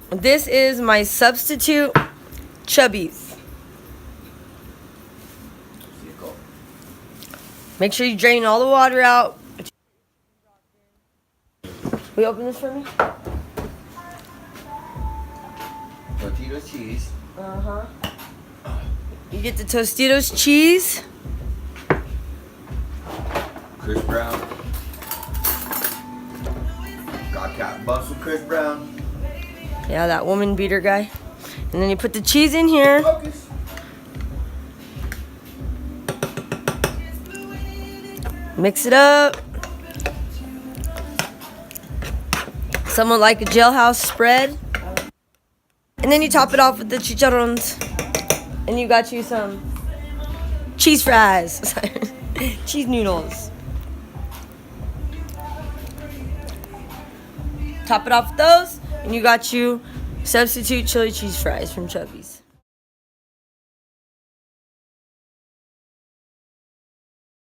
This is my substitute Chubbies. Make sure you drain all the water out. Will you open this for me? Tostito cheese. Uh-huh. You get the Tostitos cheese. Chris Brown. Got cat bustle, Chris Brown. Yeah, that woman beater guy. And then you put the cheese in here. Focus. Mix it up. Somewhat like a jailhouse spread. And then you top it off with the chicharrones. And you got you some cheese fries. Cheese noodles. Top it off with those. And you got you substitute chili cheese fries from Chubbies.